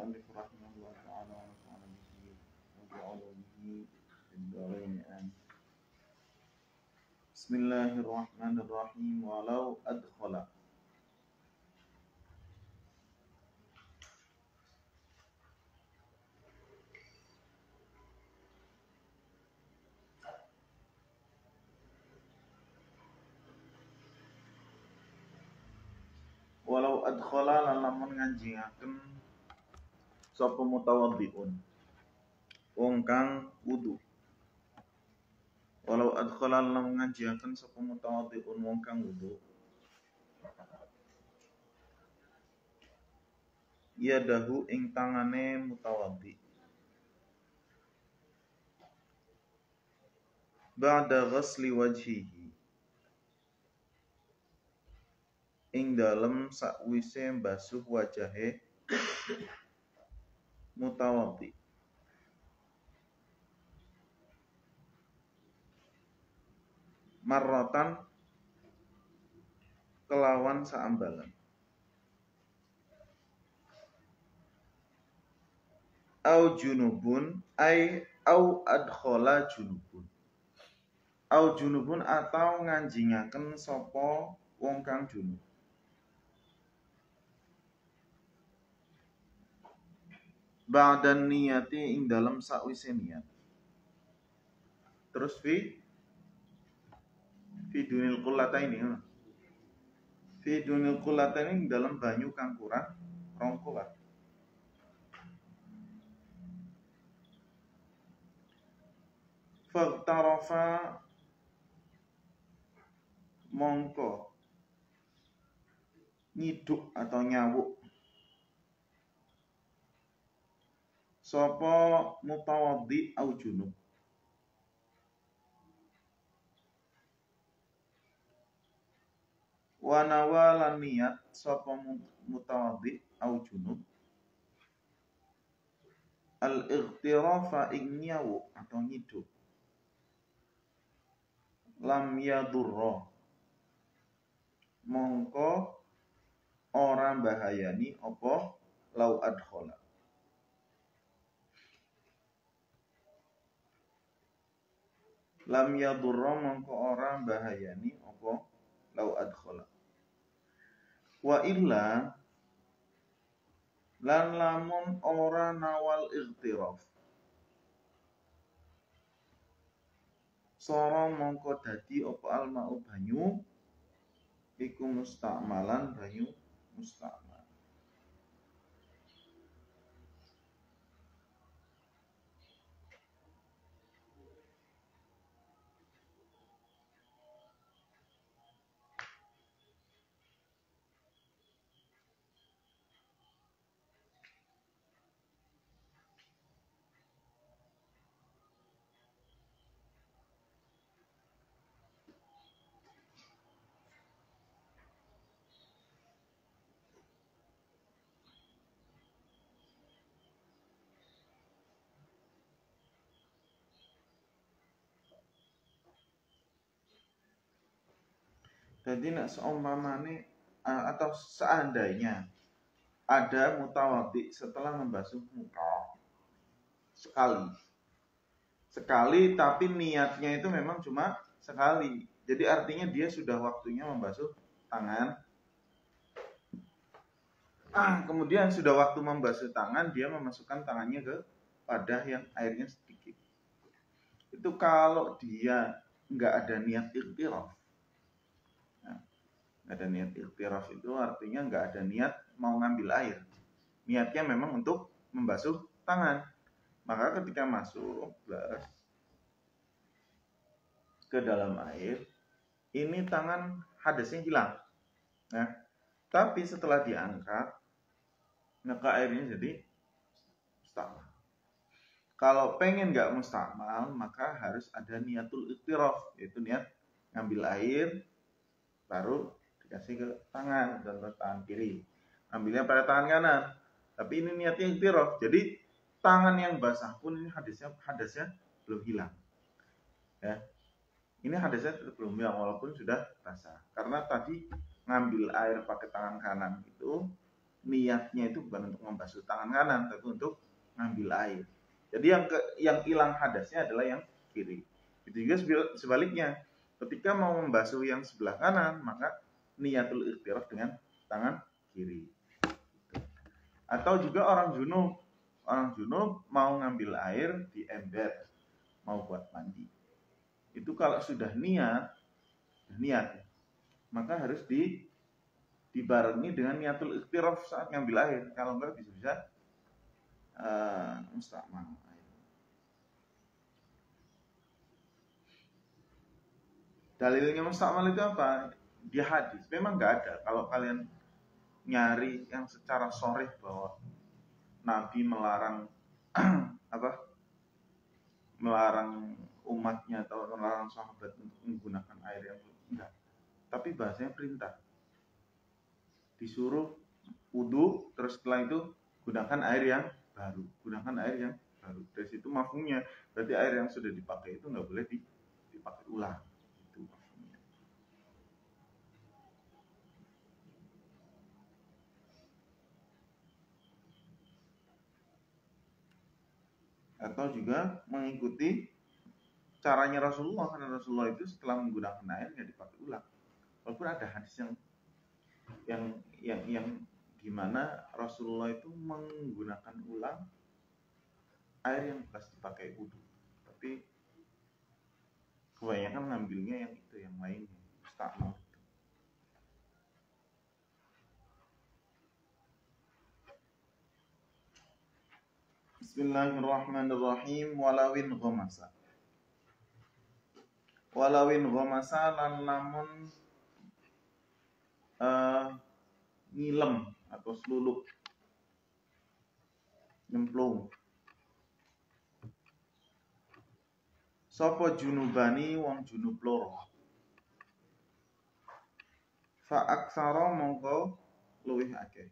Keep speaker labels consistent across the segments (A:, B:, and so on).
A: المؤلف رحمه الله تعالى ونفعنا به وبعلومه في الدارين آمين. بسم الله الرحمن الرحيم. ولو أدخل walau adkhala lan lamun nganjingaken sapa mutawaddiun wong kang wudu. Walau adkhala lan lamun nganjingaken sapa mutawaddiun wong kang wudu, yadahu ing tangane mutawaddi ba'da ghasli wajhihi ing dalem sakwise mbasuh wajahe mutawaddi, marratan kelawan saambalan, au junubun au adkhala junubun, au junubun atau nganjingaken sapa wong kang junub, ba'dan niyati ing dalam sakwise niat. Terus fi dunil qullataini, fi dunil qullataini ing dalam banyu kang kurang rong kulat. Faktarafa mongko nyiduk atau nyawuk sapa mutawaddi au junub, wa nawalan niat sapa mutawaddi au junub al-ightirafa ing nyawuk atau nyiduk, lam yadurra mongko ora bahayani apa lau adkhala, lam yadurra mongko ora bahayani apa lau adkhala. Wa illa lan lamun ora nawal ightiraf, sara mongko dadi apa alma'u banyu iku musta'malan banyu musta'mal. Jadi nek seumpamane atau seandainya ada mutawaddi setelah membasuh muka sekali tapi niatnya itu memang cuma sekali. Jadi artinya dia sudah waktunya membasuh tangan. Kemudian sudah waktu membasuh tangan, dia memasukkan tangannya ke wadah yang airnya sedikit. Itu kalau dia nggak ada niat ikhtiraf. Nggak ada niat ikhtiraf itu artinya nggak ada niat mau ngambil air. Niatnya memang untuk membasuh tangan. Maka ketika masuk ke dalam air, ini tangan hadasnya hilang. Nah, tapi setelah diangkat, maka airnya jadi mustakmal. Kalau pengen nggak mustakmal, maka harus ada niatul ikhtiraf, yaitu niat ngambil air, baru dikasih ke tangan dan tangan kiri. Ambilnya pada tangan kanan. Tapi ini niatnya ikhtiraf. Jadi tangan yang basah pun ini hadasnya belum hilang. Ya. Ini hadasnya belum hilang walaupun sudah basah. Karena tadi ngambil air pakai tangan kanan itu niatnya itu bukan untuk membasuh tangan kanan, tapi untuk ngambil air. Jadi yang hilang hadasnya adalah yang kiri. Itu juga sebaliknya, ketika mau membasuh yang sebelah kanan, maka niatul ikhtiraf dengan tangan kiri. Atau juga orang junub mau ngambil air di ember, mau buat mandi. Itu kalau sudah niat, maka harus dibarengi dengan niatul ikhtiraf saat ngambil air. Kalau enggak bisa-bisa mustakmal. Dalilnya mustakmal itu apa? Di hadis. Memang enggak ada. Kalau kalian nyari yang secara sharih bahwa Nabi melarang melarang umatnya atau melarang sahabat untuk menggunakan air yang enggak. Tapi bahasanya perintah. Disuruh wudu, terus setelah itu gunakan air yang baru. Dari situ mafhumnya, berarti air yang sudah dipakai itu nggak boleh dipakai ulang. Itu mafhumnya. Atau juga mengikuti caranya Rasulullah, karena Rasulullah itu setelah menggunakan air nggak dipakai ulang. Walaupun ada hadis yang gimana Rasulullah itu menggunakan ulang air yang bekas dipakai wudu, tapi kebanyakan ngambilnya yang itu, yang lainnya mustakmal. Bismillahirrahmanirrahim. Walawin ghamasa lan lamun ngilem atau selulup, nyemplung. Sapa junubani wong junub loro. Fa aksara mongko luwih akeh.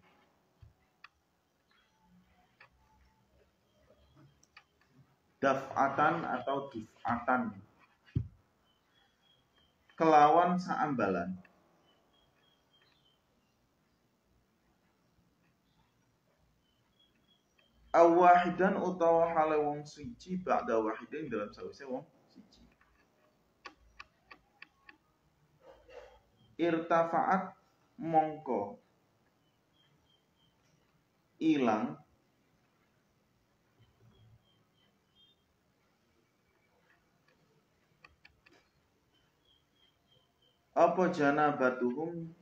A: Daf'atan atau dif'atan, kelawan saambalan. Awahidan utawa hale wong siji ba'da wahidin dalam sawise wong siji. Irtafa'at mongko ilang apa janabatuhum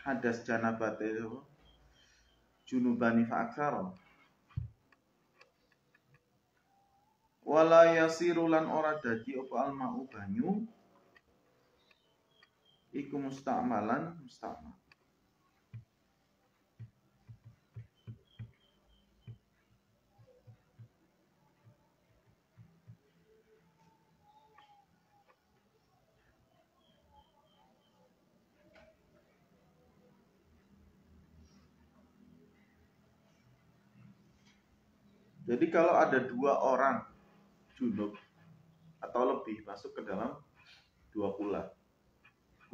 A: hadas janabate junubani fa'aksara. Wala yasiru lan ora dadi apa alma'u banyu iku mustakmal. Jadi kalau ada 2 orang junub atau lebih masuk ke dalam 2 kula.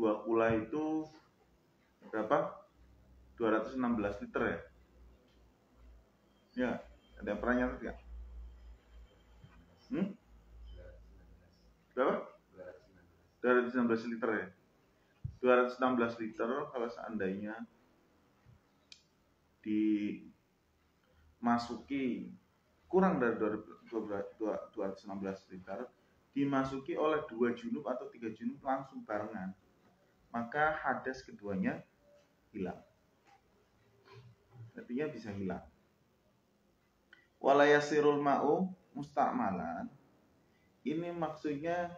A: 2 kula itu berapa? 216 liter ya? Ya, ada yang pernah nyatet nggak? Berapa? 216 liter ya? 216 liter kalau seandainya dimasuki kurang dari 216 liter, dimasuki oleh 2 junub atau 3 junub langsung barengan, maka hadas keduanya hilang. Artinya bisa hilang. Walayasirul ma'u mustakmalan, ini maksudnya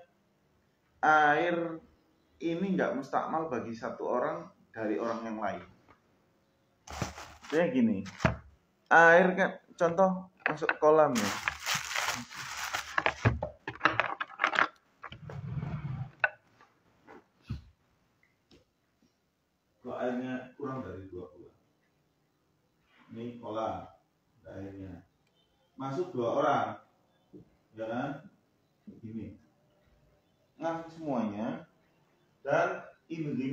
A: air ini nggak mustakmal bagi satu orang dari orang yang lain. Jadi gini, air kan contoh masuk kolam ya. Kalau airnya kurang dari 2 bulan, ini kolam, airnya masuk 2 orang, ya kan? Ini ngasih semuanya, dan ini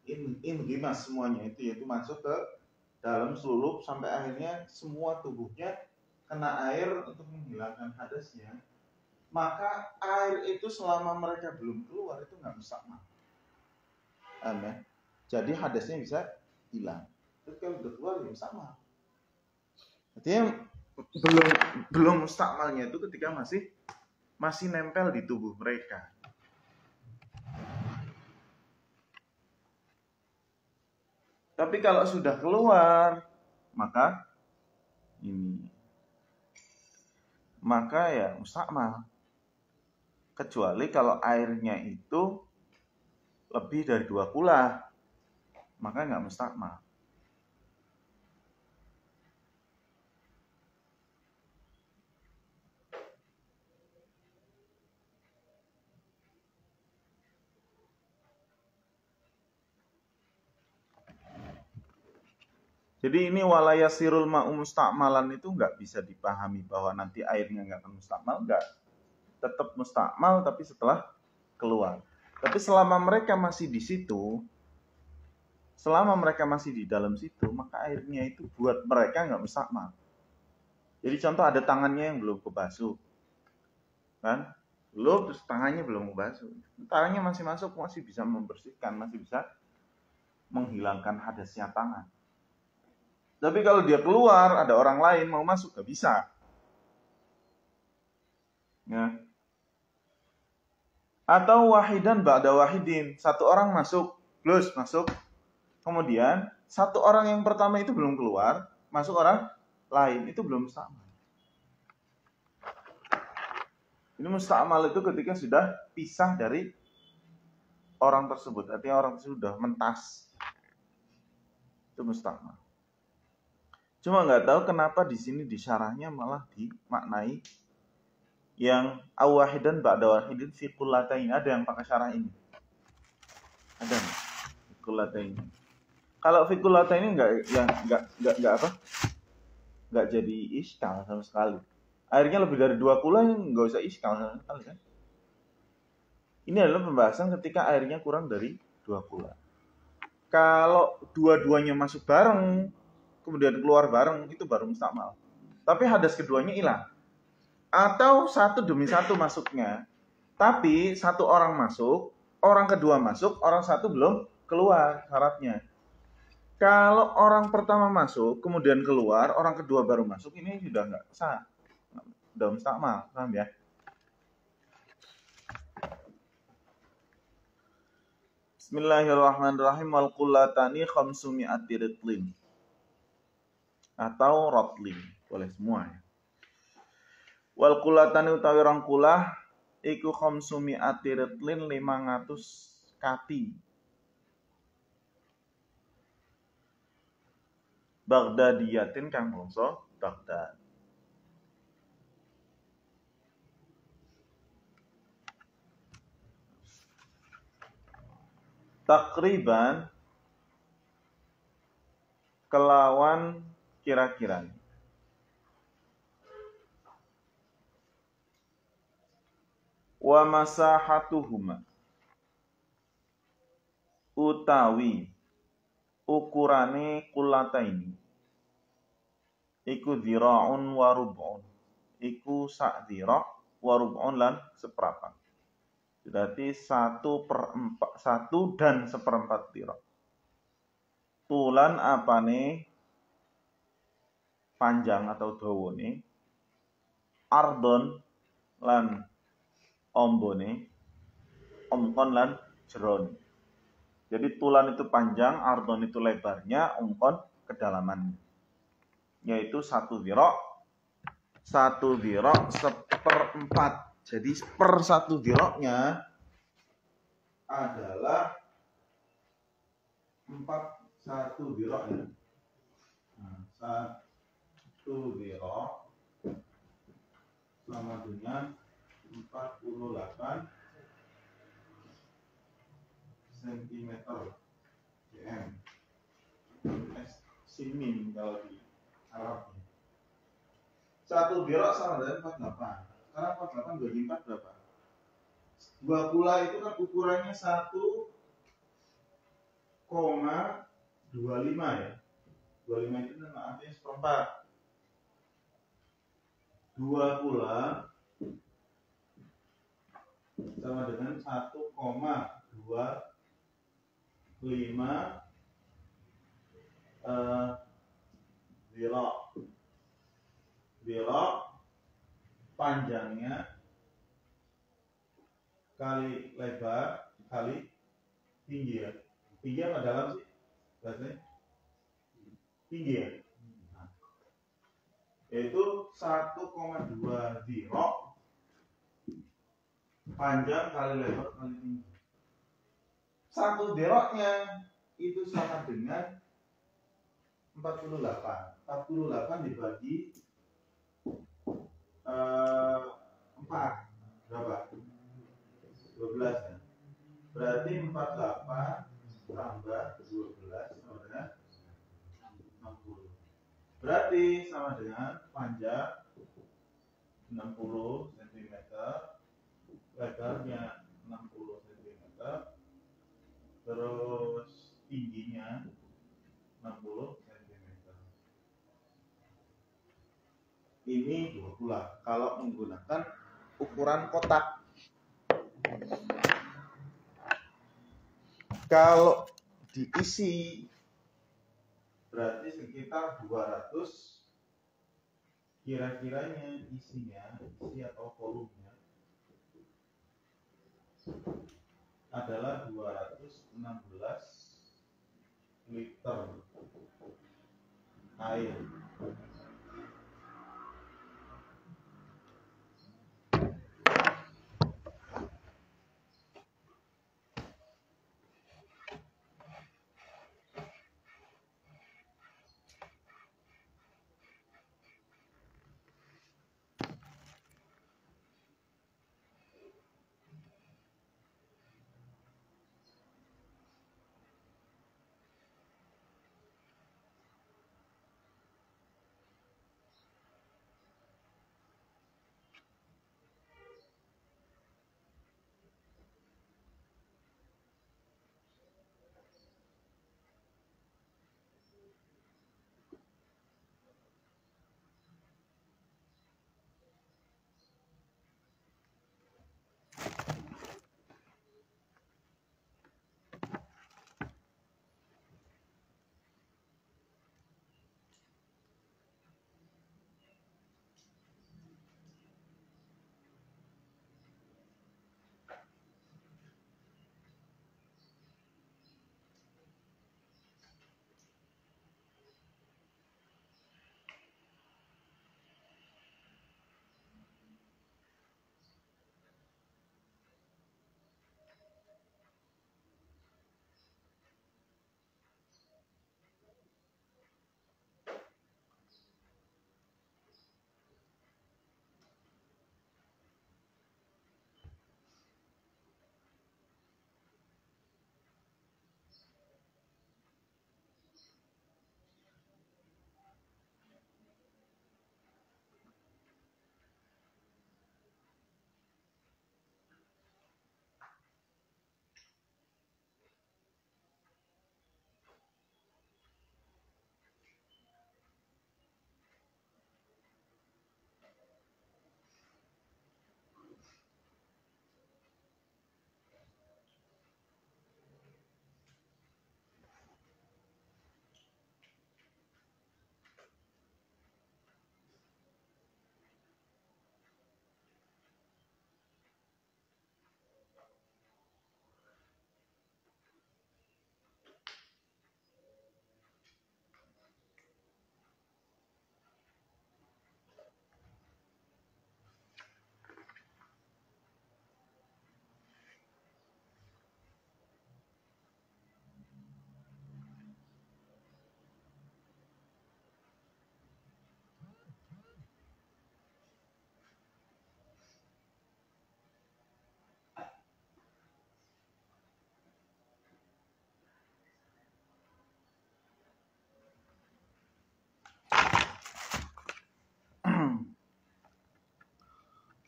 A: ingimas semuanya itu, yaitu masuk ke dalam selulup sampai akhirnya semua tubuhnya kena air untuk menghilangkan hadasnya, maka air itu selama mereka belum keluar itu nggak mustakmal. Jadi hadasnya bisa hilang. Tapi kalau udah keluar ya mustakmal. Artinya belum mustakmalnya itu ketika masih nempel di tubuh mereka. Tapi kalau sudah keluar, maka ya mustakmal. Kecuali kalau airnya itu lebih dari 2 kula, maka nggak mustakmal. Jadi ini walayasirul ma'u mustakmalan itu nggak bisa dipahami bahwa nanti airnya nggak akan mustakmal, nggak. Tetap mustakmal tapi setelah keluar. Tapi selama mereka masih di situ, selama mereka masih di dalam situ, maka airnya itu buat mereka nggak mustakmal. Jadi contoh ada tangannya yang belum kebasuh, kan? Belum, terus tangannya belum kebasuh. Tangannya masih masuk, masih bisa membersihkan, masih bisa menghilangkan hadasnya tangan. Tapi kalau dia keluar, ada orang lain mau masuk, gak bisa. Ya. Atau wahidan ba'da wahidin. Satu orang masuk, plus masuk. Kemudian, satu orang yang pertama itu belum keluar, masuk orang lain, itu belum mustakmal. Ini mustakmal itu ketika sudah pisah dari orang tersebut. Artinya orang tersebut sudah mentas. Itu mustakmal. Cuma nggak tahu kenapa di sini di syarahnya malah dimaknai yang awahidan ba'da wahidin fi qullatain. Ada yang pakai syarah ini? Ada nggak? Fi qullatain. Kalau fi qullatain nggak apa? Nggak jadi iskal sama sekali. Airnya lebih dari 2 kula nggak usah iskal sama sekali kan? Ini adalah pembahasan ketika airnya kurang dari 2 kula. Kalau dua-duanya masuk bareng, kemudian keluar bareng, itu baru mustakmal. Tapi hadas keduanya hilang. Atau satu demi satu masuknya, tapi satu orang masuk, orang kedua masuk, orang satu belum keluar syaratnya. Kalau orang pertama masuk, kemudian keluar, orang kedua baru masuk, ini sudah nggak sah, sudah mustakmal, paham ya? Bismillahirrahmanirrahim. Wal qullatani khamsumi'ati ritlin. Atau rotlin, boleh semua ya. Wal qullatani utawi rong kulah iku khamsumi'ati ritlin 500 kati. Baghdadiyatin kang bangsa Baghdad. Takriban kelawan kira-kira. Wa masahatuhuma utawi ukurane kullataini iku dhira'un wa rub'un. Iku sak dhira' wa rub'un lan seperempat. Berarti 1/4 dan seperempat dhira'. Tulan apane panjang atau dawane, ardon lan ombone, omkon lan jerone. Jadi tulan itu panjang, ardon itu lebarnya, omkon kedalamannya. Yaitu 1 dhira', 1 dhira' 1/4. Jadi per 1 dhira'nya adalah 1 dhira' ya. Nah, 1 dhira' sama dengan 48 cm cm. Simin kalau di Arab. 1 dhira' sama dengan 48. Sekarang 48 bagi 4 berapa? 2 kula itu kan ukurannya 1,5 ya. 25 itu artinya seperempat. 2 pula sama dengan 1,25 zero panjangnya kali lebar kali tinggi ya. Tinggi apa dalam sih bahasanya? Tinggi ya. Nah, yaitu 1,2 zero panjang kali lebar kali tinggi. 1 zero-nya itu sama dengan 48. 48 dibagi 4 berapa? 12 ya. Berarti 48 tambah 12 sama dengan 60. Berarti sama dengan panjang 60 cm, lebarnya 60 cm, terus tingginya 60 cm. Ini 20 kalau menggunakan ukuran kotak. Kalau diisi berarti sekitar 200. Kira-kiranya isinya, isi atau volumenya adalah 216 liter air.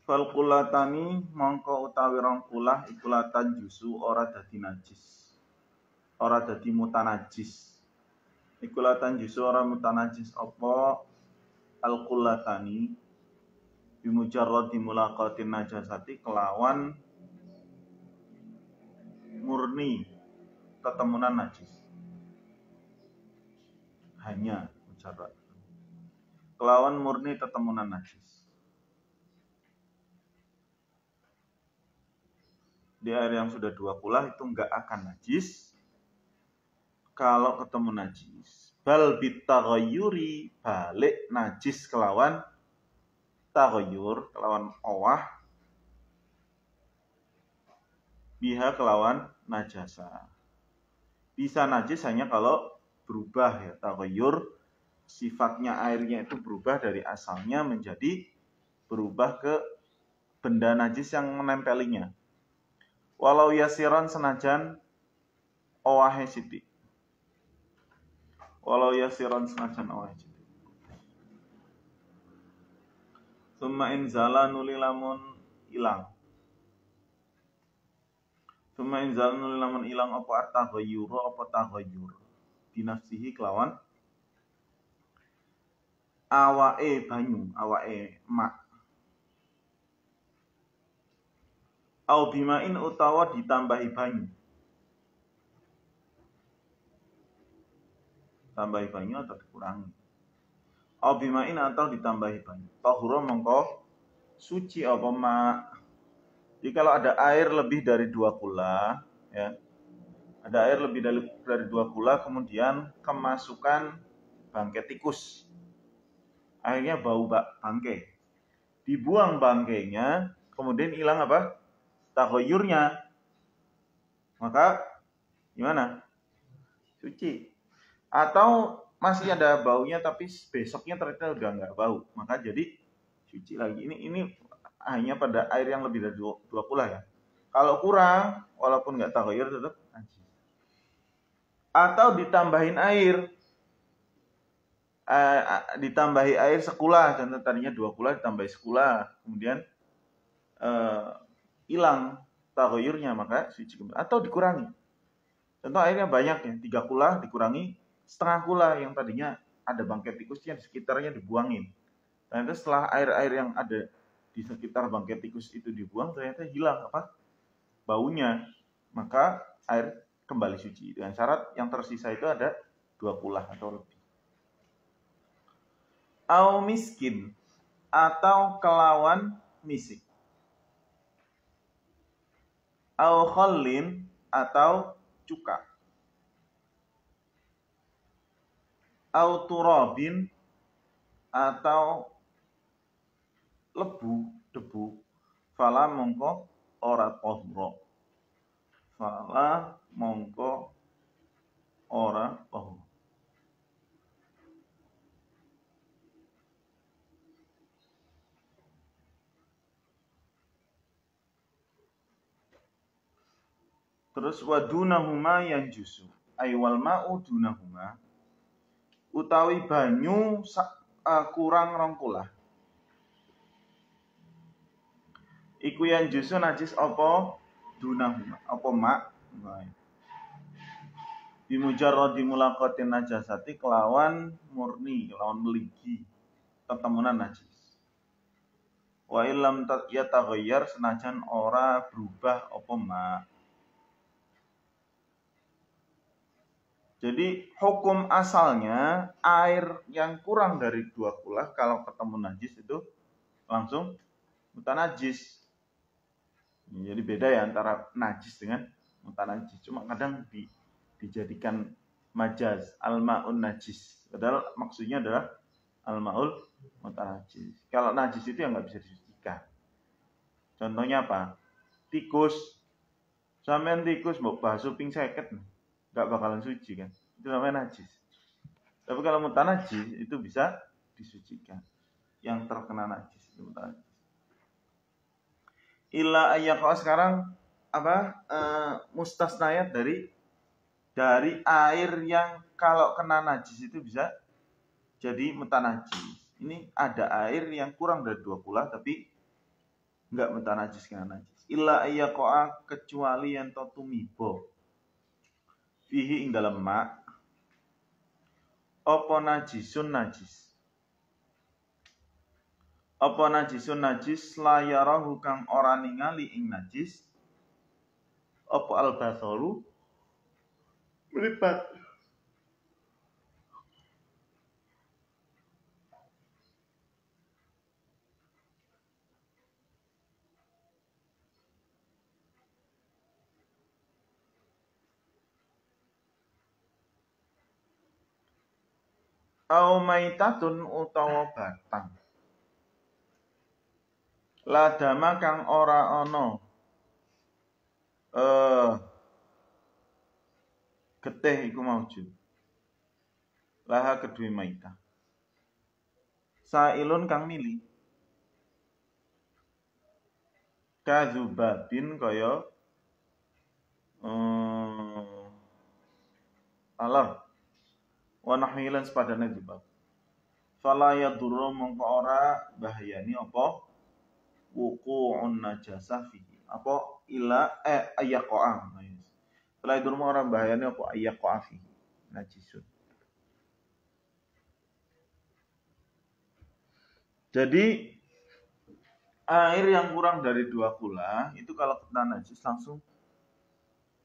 A: Fal qulatani mongko utawi rong kulah iku latan jusu ora dadi najis. ora dadi mutanajis. Iku la tanjisu ora mutanajis apa al-qullatani bimujarradi mulaqatin najasati kelawan murni ketemunan najis. Hanya mujarrad. Kelawan murni ketemunan najis. Di air yang sudah 2 kulah itu enggak akan najis kalau ketemu najis. Bal bitaghayyuri, balik najis kelawan taghayyur, kelawan owah, biha kelawan najasa. Bisa najis hanya kalau berubah ya, taghayyur sifatnya airnya itu berubah dari asalnya menjadi berubah ke benda najis yang menempelinya. Walau yasiran senajan owahe sithik. Walau yasiran senajan owahe sithik. Summa inzala nuli lamun ilang. Summa inzala nuli lamun ilang apa taghayyur apa taghayyur. Binafsihi kelawan awake banyu, awake mak. Au bimain utawa ditambahi banyu. Tambahi banyu atau dikurangi. Au bimain atau ditambahi banyu. Tahura mongko suci apa mak. Jadi kalau ada air lebih dari 2 kula, ya. Ada air lebih dari 2 kula kemudian kemasukan bangkai tikus. Akhirnya bau bangkai. Dibuang bangkainya, kemudian hilang apa? Taghayyurnya. Maka gimana? Suci. Atau masih ada baunya tapi besoknya ternyata udah enggak bau, maka jadi suci lagi. Ini hanya pada air yang lebih dari 2 kula ya. Kalau kurang, walaupun enggak taghayyur tetap najis. Atau ditambahin air. Ditambahi air sekula, contoh tadinya 2 kula ditambahi sekula, kemudian hilang taghayyurnya, maka suci kembali. Atau dikurangi. Contoh airnya banyak ya, 3 kula dikurangi setengah kula yang tadinya ada bangkai tikusnya di sekitarnya dibuangin. Ternyata setelah air-air yang ada di sekitar bangkai tikus itu dibuang, ternyata hilang apa? Baunya. Maka air kembali suci. Dengan syarat yang tersisa itu ada 2 kula atau lebih. Au miskin atau kelawan misik. Au khallin atau cuka. Au turabin atau lebu, debu. Fala mongko ora tahura. Fala mongko ora tahura. Terus wadunahuma yanjusu. Aywal ma'u dunahuma. Utawi banyu kurang 2 kula. Iku yanjusu najis apa dunahuma, apa mak. Bimujarradi mulaqatin najasati kelawan murni, kelawan meligi tetemunan najis. Wa illam yataghayyar senajan ora berubah apa mak. Jadi hukum asalnya air yang kurang dari 2 kula kalau ketemu najis itu langsung mutanajis. Jadi beda ya antara najis dengan mutanajis. Cuma kadang dijadikan majaz al-ma'un najis. Padahal maksudnya adalah al-ma'ul mutanajis. Kalau najis itu yang nggak bisa disucikan. Contohnya apa? Tikus. Sampean tikus mbok basuh ping 50 nggak bakalan suci kan, itu namanya najis. Tapi kalau mutanajis itu bisa disucikan, yang terkena najis itu mutanajis. Illa ayyaqah sekarang apa mustasnayat dari air yang kalau kena najis itu bisa jadi mutanajis. Ini ada air yang kurang dari 2 kula tapi nggak mutanajis kena najis. Illa ayyaqah kecuali yang tumibo. fihi ing dalam ma apa najisun najis. Apa najisun najis la yarahu kang ora ningali ing najis apa al-basaru mripat. Au maitatun utawa batang. Ladama kang ora ana getih iku maujud. Laha kedue maitah. Sailun kang mili. Kadzubabin kaya alar wa nahwilan sepadane dzubab. Fala yadurru mongko ora bahayani apa wuqu'un najasah fihi. Apa ila ayaqa. Fala yadurru ora bahayani apa ayaqa fihi. Najisun. Jadi air yang kurang dari 2 kula itu kalau kena najis langsung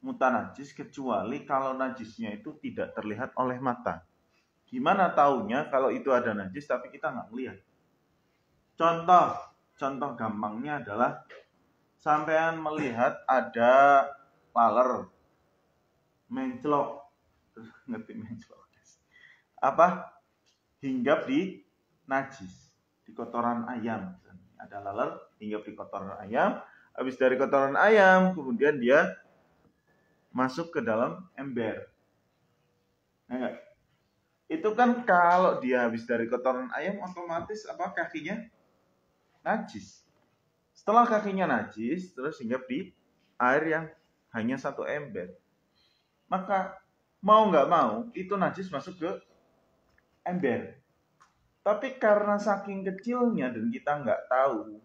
A: mutanajis kecuali kalau najisnya itu tidak terlihat oleh mata. Gimana taunya kalau itu ada najis tapi kita nggak melihat? Contoh gampangnya adalah sampean melihat ada laler menclok, ngerti menclok? Apa? Hinggap di najis, di kotoran ayam. Ada laler hinggap di kotoran ayam, habis dari kotoran ayam kemudian dia masuk ke dalam ember. Nah, itu kan kalau dia habis dari kotoran ayam otomatis apa kakinya najis. Setelah kakinya najis terus hinggap di air yang hanya 1 ember. Maka mau nggak mau itu najis masuk ke ember. Tapi karena saking kecilnya dan kita nggak tahu,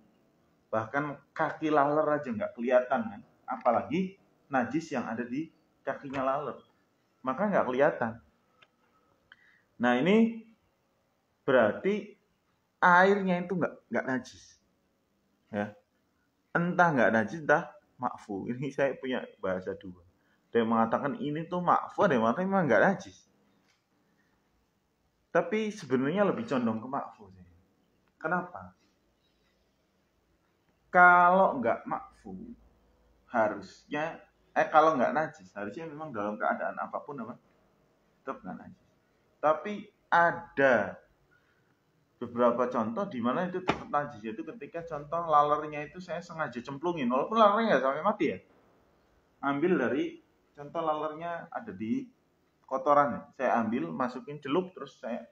A: bahkan kaki laler aja nggak kelihatan kan, apalagi najis yang ada di kakinya laler, maka nggak kelihatan. Nah ini berarti airnya itu nggak najis, ya. Entah nggak najis, entah makfu. Ini saya punya bahasa dua. Ada yang mengatakan ini tuh makfu, ada yang mengatakan memang nggak najis. Tapi sebenarnya lebih condong ke makfu. Kenapa? Kalau nggak makfu, harusnya kalau nggak najis, harusnya memang dalam keadaan apapun apa tetap nggak najis. Tapi ada beberapa contoh di mana itu tetap najis, yaitu ketika contoh lalernya itu saya sengaja cemplungin, walaupun lalernya nggak sampai mati ya. Ambil dari contoh lalernya ada di kotoran, saya ambil masukin celup terus saya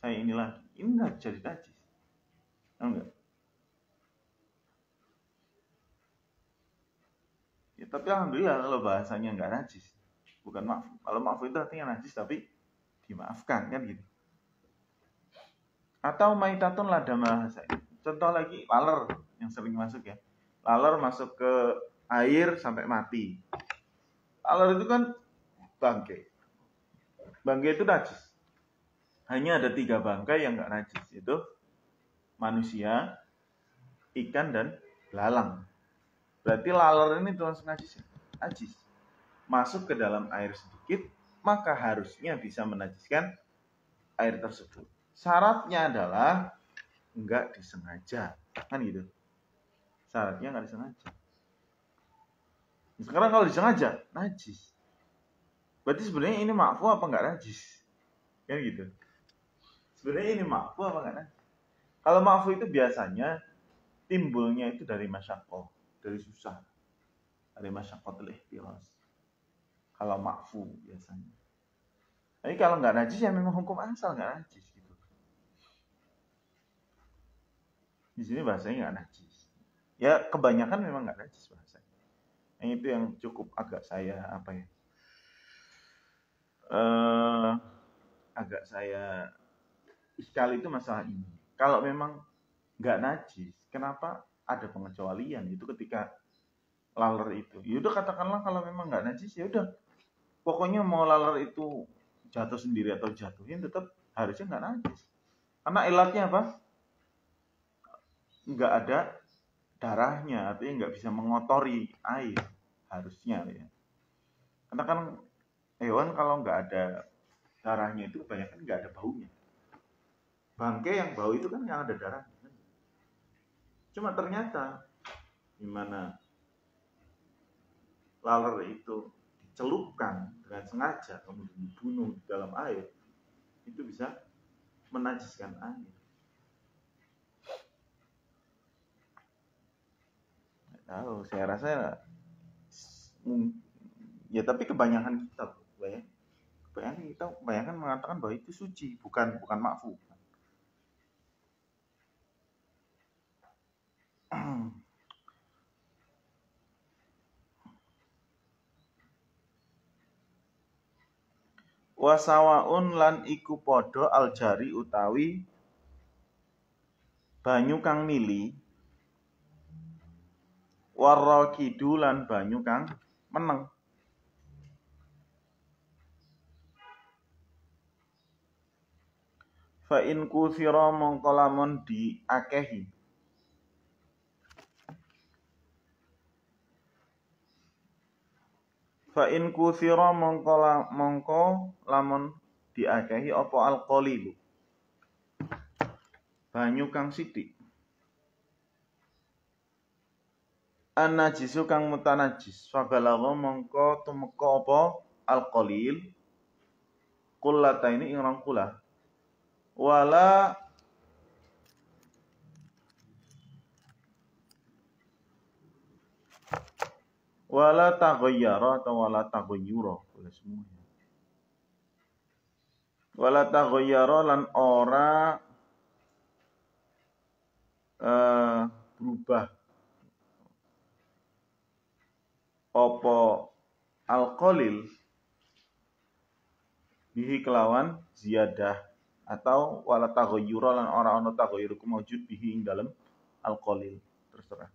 A: inilah, ini nggak jadi najis, enggak? Ya, tapi alhamdulillah kalau bahasanya nggak najis, bukan maaf. Kalau maaf itu artinya najis tapi dimaafkan kan gitu. Atau maitatun ladama. Contoh lagi laler yang sering masuk ya. Laler masuk ke air sampai mati. Laler itu kan bangkai. Bangkai itu najis. Hanya ada 3 bangkai yang nggak najis, yaitu manusia, ikan dan belalang. Berarti laler ini termasuk najis. Najis. Masuk ke dalam air sedikit, maka harusnya bisa menajiskan air tersebut. Syaratnya adalah enggak disengaja, kan gitu. Syaratnya enggak disengaja. Sekarang kalau disengaja, najis. Berarti sebenarnya ini makfu apa enggak najis? Kan gitu. Sebenarnya ini makfu apa enggak najis? Kalau makfu itu biasanya timbulnya itu dari masyaqqah, dari susah. Dari masyaqqatul ihtiras. Kalau makfu biasanya. Tapi kalau enggak najis ya memang hukum asal enggak najis. Di sini bahasanya nggak najis. Ya kebanyakan memang nggak najis bahasanya. Yang itu yang cukup agak saya agak saya iskal itu masalah ini. Kalau memang nggak najis, kenapa ada pengecualian itu ketika laler itu? Ya udah katakanlah kalau memang nggak najis ya udah Pokoknya mau laler itu jatuh sendiri atau jatuhin tetap harusnya nggak najis. Karena ilatnya apa? Nggak ada darahnya, artinya nggak bisa mengotori air harusnya ya. Karena kan hewan kalau nggak ada darahnya itu kebanyakan nggak ada baunya. Bangke yang bau itu kan yang ada darahnya. Cuma ternyata gimana laler itu dicelupkan dengan sengaja kemudian dibunuh di dalam air, itu bisa menajiskan air. Nggak tahu, saya rasa ya, tapi kebanyakan kita kebanyakan mengatakan bahwa itu suci, bukan makfu. Wasawaun lan iku padha aljari utawi banyu kang mili, warakidu lan banyu kang meneng. Fa in kuthira mongko lamun diakehi. Fa in kuthira mongko lamun diakehi apa alqalilu. Banyu kang sithik. An-najisu kang mutanajis. Fa balagha mongko tumeka apa alqalil. Qullataini ing rong kula. Wala taghayyara atau wala taghayyura boleh semuanya. Wala taghayyara lan ora berubah apa alqalil bihi kelawan ziyadah, atau wala taghayyura lan ora ana taghayyur maujud bihi ing dalem alqalil, terserah.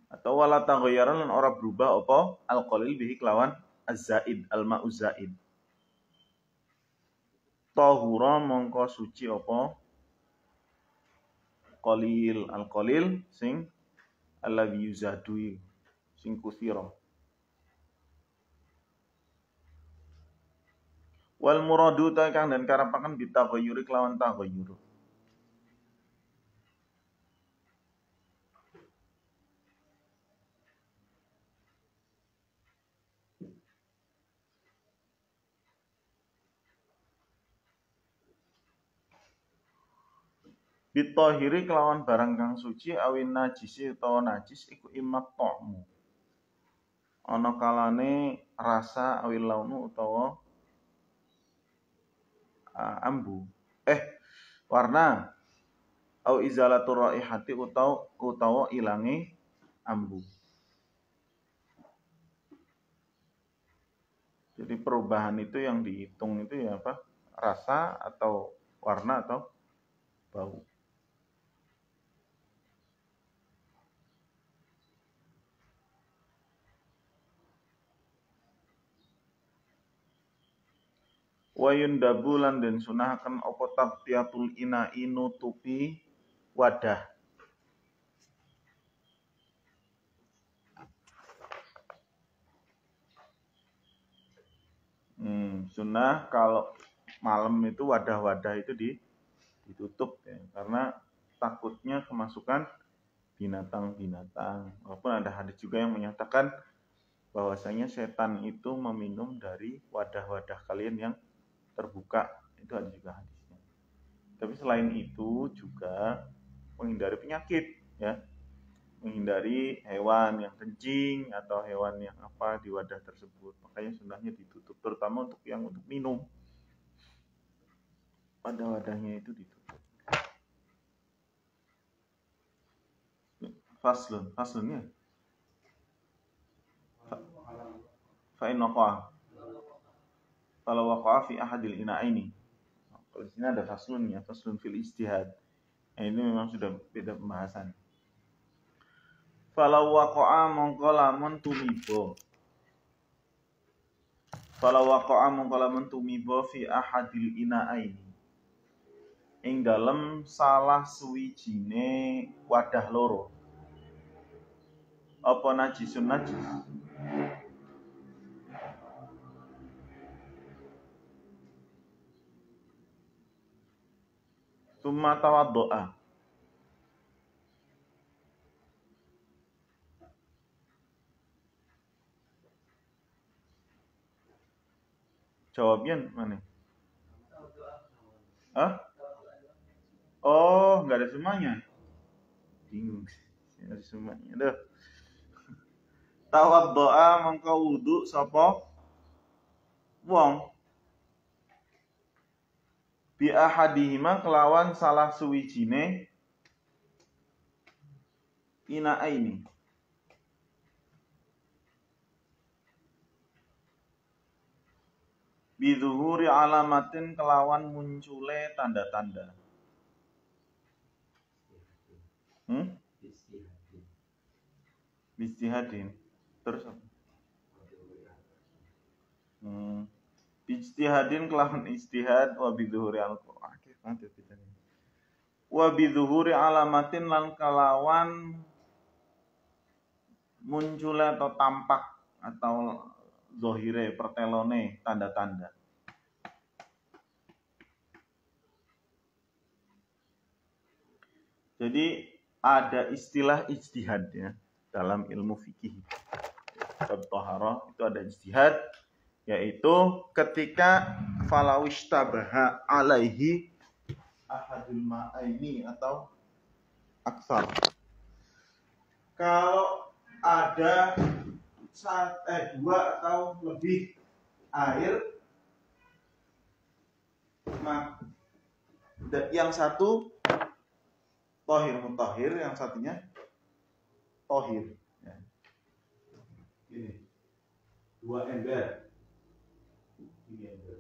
A: Atau wala taghayyara lan ora berubah apa alqalil bihi kelawan az-zaid, al-ma'u zaid. Tahura mongko suci apa qalil, al-qalil sing alladzi yuzadu sing kuthira. Wal muradu ta kang dan karapaken bitaghayyuri kelawan taghayyur. Bitahiri kelawan barang kang suci awin najisi utawa najis iku imak ta'mu. Ana kalane rasa awil launu utawa ambu. Warna au izalatur raihati utawa ilange ambu. Jadi perubahan itu yang dihitung itu ya apa? Rasa atau warna atau bau. Wayun dabulan dan sunahaken apa tabtiatul ina'i nutupi wadah. Sunnah kalau malam itu wadah-wadah itu ditutup ya, karena takutnya kemasukan binatang-binatang. Walaupun ada hadis juga yang menyatakan bahwasanya setan itu meminum dari wadah-wadah kalian yang terbuka. Itu ada juga hadisnya. Tapi selain itu juga menghindari penyakit ya. Menghindari hewan yang kencing atau hewan yang apa di wadah tersebut. Makanya sunnahnya ditutup, terutama untuk yang untuk minum. Wadah-wadahnya itu ditutup. Faslunnya. Fa'in waqa'a. Kalau waqa'a fi ahadil ina'ini. Kalau di sini ada faslunnya, faslun fil ijtihad. Ini memang sudah beda pembahasan. Falau waqa'a mongko lamun tumiba. Falau waqa'a mongko lamun tumiba fi ahadil ina'aini. Ing dalem salah suwijine wadah loro. Apa najisun najis? Summa tawaddo'a. Jawabnya mana? Hah? Oh, nggak ada semuanya. Bingung. Nggak ada semuanya. Duh. Tawaddo'a mongko wudu sapa wong bi ahadihima kelawan salah suwijine ina'aini. Bizuhuri alamatin kelawan muncule tanda-tanda. Bijtihadin. Terus apa? Bijtihadin kelawan istihad wa bizuhuri al-Qur'an. Wa bizuhuri alamatin lan kelawan muncule atau tampak atau zohire pertelone tanda-tanda. Jadi ada istilah ijtihad ya dalam ilmu fikih. Bab thaharah itu ada ijtihad, yaitu ketika falawishtabaha alaihi ahadul ma'aini atau aksar. Kalau ada dua atau lebih air, yang satu tohir mutahhir, yang satunya tohir. Ya. Ini dua ember. Ini ember.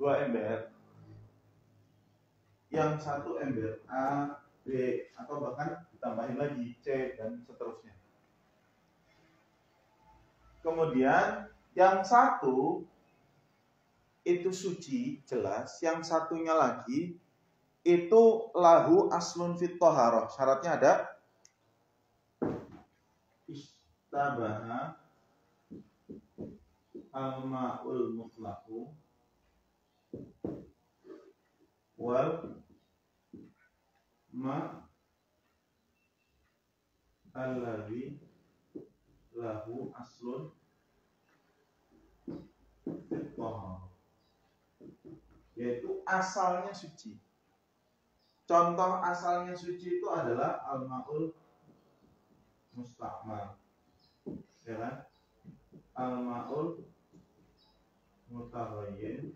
A: Dua ember. Yang satu ember A, B, atau bahkan ditambahin lagi C dan seterusnya. Kemudian yang satu itu suci jelas, yang satunya lagi itu lahu aslun fit thaharah. Syaratnya ada istabaha al-ma'ul mutlaqu wal ma alladhi lahu aslun fit thaharah, yaitu asalnya suci. Contoh asalnya suci itu adalah al-ma'ul musta'mal, ya kan? Al-ma'ul mutaghayyir,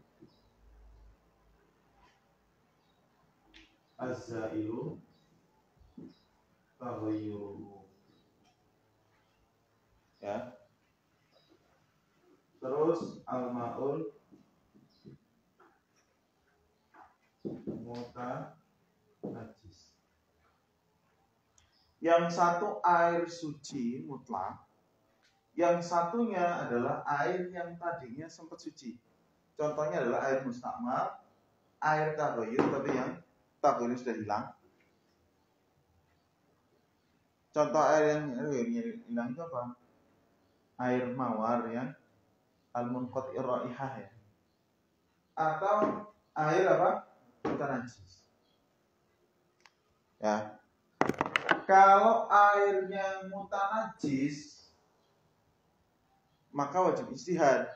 A: az-za'ilu taghayyuruhu, ya. Terus al-ma'ul najis. Yang satu air suci mutlak, yang satunya adalah air yang tadinya sempat suci. Contohnya adalah air mustakmal, air taghayyur, tapi yang taghayyur sudah hilang. Contoh air yang hilang itu apa? Air mawar ya, al-munqati'ir raihah ya. Atau air apa? Mutanajis. Ya. Kalau airnya mutanajis, maka wajib ijtihad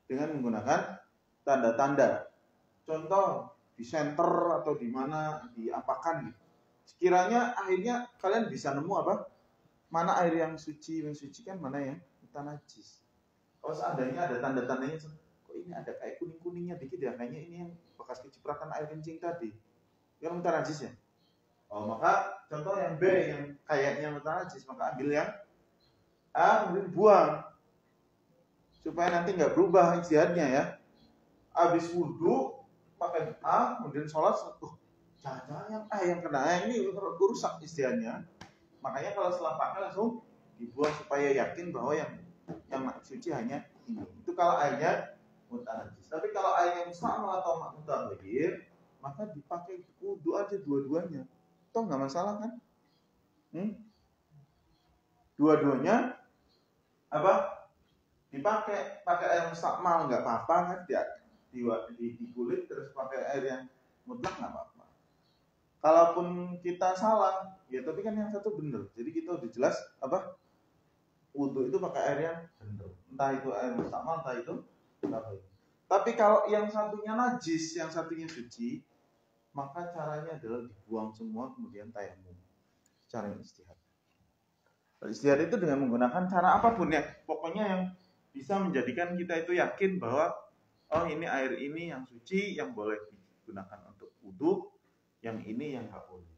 A: dengan menggunakan tanda-tanda. Contoh di senter atau di mana diapakan gitu. Sekiranya akhirnya kalian bisa nemu apa? Mana air yang suci, mensucikan, mana yang mutanajis. Kalau seandainya ada tanda-tandanya, kok ini ada kayak kuning-kuningnya dikit ya, kayaknya ini yang bekas kecipratan air kencing tadi. Yang mutanajis ya. Oh, maka contoh yang B yang kayaknya mutanajis, maka ambil yang A kemudian buang. Supaya nanti nggak berubah ijtihadnya ya. Habis wudu pakai A, kemudian sholat, jangan-jangan yang A yang kena A ini rusak ijtihadnya. Makanya kalau setelah pakai langsung dibuang supaya yakin bahwa yang suci hanya ini. Itu kalau airnya mutanajis. Tapi kalau airnya musta'mal atau mutahhir, maka dipakai wudu aja dua-duanya. Toh nggak masalah kan? Dua-duanya apa? Pakai air musta'mal nggak apa-apa kan? Di kulit terus pakai air yang mutlak nggak apa-apa. Kalaupun kita salah, ya tapi kan yang satu bener. Jadi kita udah jelas apa? Wudu itu pakai air yang bener. Entah itu air musta'mal, entah itu apa. Tapi kalau yang satunya najis, yang satunya suci, maka caranya adalah dibuang semua kemudian tayamum. Cara yang istihad. Istihad itu dengan menggunakan cara apapun ya. Pokoknya yang bisa menjadikan kita itu yakin bahwa oh ini air ini yang suci yang boleh digunakan untuk wudu, yang ini yang nggak boleh.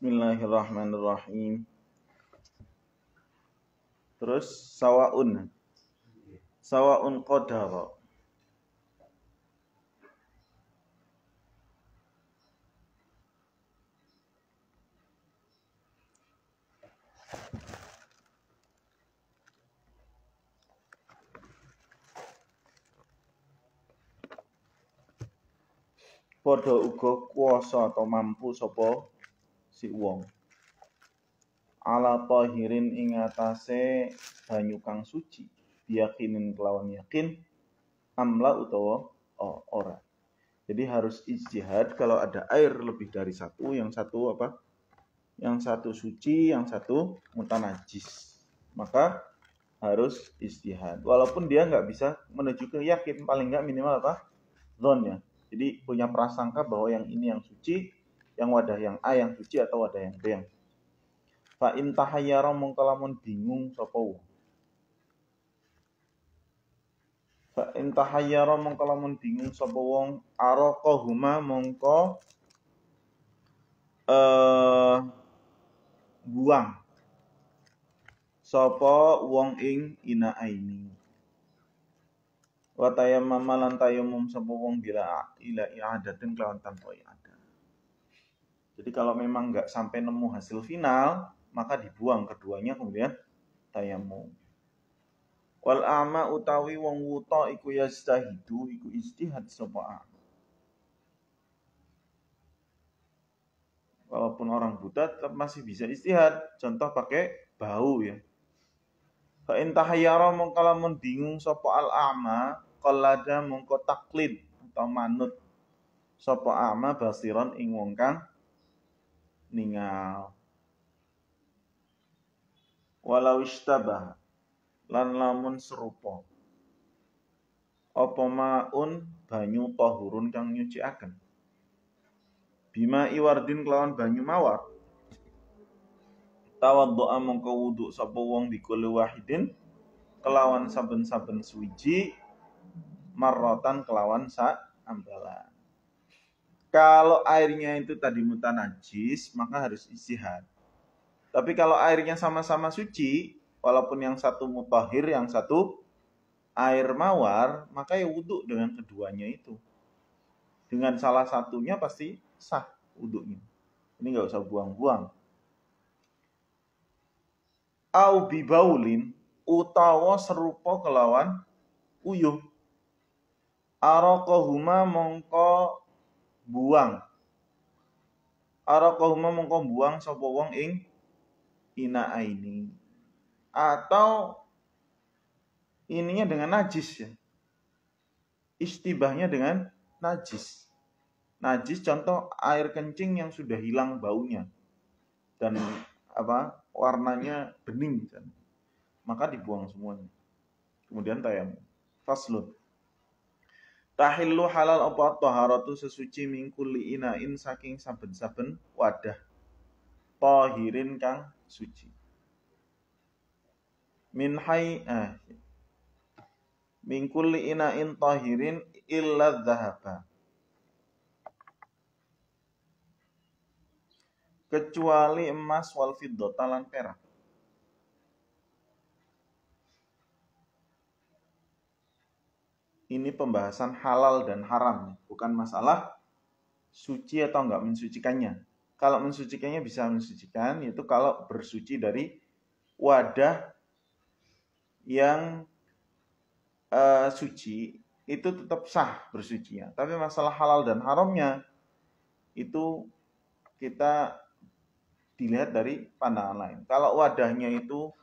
A: Bismillahirrahmanirrahim. Terus sawaun qadara. Padha uga kuwasa atau mampu sapa si wong. Ala tahirin ing atase banyu kang suci, yakinin kelawan yakin, amla utawa ora. Jadi harus ijtihad kalau ada air lebih dari satu, yang satu apa? Yang satu suci, yang satu mutanajis. Maka harus ijtihad. Walaupun dia nggak bisa menuju ke yakin, paling nggak minimal apa? Dzon ya. Jadi punya prasangka bahwa yang ini yang suci, yang wadah yang A yang suci atau wadah yang B yang suci. Fa in tahayyara mongko lamun bingung sapa wong. Fa in tahayyara mongko lamun bingung sapa wong araqahuma mongko buang sapa wong ing inaaini. Wa tayammama lan tayammum sapa wong bila ila i'adatin kelawan tanpa i'adah. Jadi kalau memang enggak sampai nemu hasil final, maka dibuang keduanya kemudian tayammum. Wal a'ma utawi wong wuta iku yastahidu iku ijtihad sapa. Walaupun orang buta tetap masih bisa ijtihad. Contoh pakai bau ya. Fa in tahayyara mongko lamun bingung sapa al a'ma qallada mongko taklid atau manut sapa a'ma basiron ing wong kang ningal. Walau istabah lan lamun serupa apa maun banyu tahurun kang nyucikaken bima iwardin kelawan banyu mawar tawaddu'a mongko wudu sapa wong bikul wahidin kelawan saben-saben suwiji marrotan kelawan sak ambalan. Kalau airnya itu tadi mutanajis maka harus ijtihad. Tapi kalau airnya sama-sama suci, walaupun yang satu mutahhir, yang satu air mawar, maka ya wudhu dengan keduanya itu. Dengan salah satunya pasti sah wudhunya. Ini nggak usah buang-buang. Au bibaulin utawa serupa kelawan uyuh. Araqahuma mongko buang. Araqahuma mongko buang sapa wong ing inaaini. Atau ininya dengan najis ya. Istibahnya dengan najis. Najis contoh air kencing yang sudah hilang baunya dan warnanya bening kan. Maka dibuang semuanya. Kemudian tayammum. Faslun. Tahillu halal apa taharatu sesuci min kulli inain saking saben-saben wadah. Tahirin kang suci. Min kulli inain tahirin illa dhahaba. Kecuali emas wal fiddata lan perak. Ini pembahasan halal dan haram, bukan masalah suci atau enggak mensucikannya. Kalau mensucikannya bisa mensucikan, yaitu kalau bersuci dari wadah yang suci, itu tetap sah bersucinya. Tapi masalah halal dan haramnya, itu kita dilihat dari pandangan lain. Kalau wadahnya itu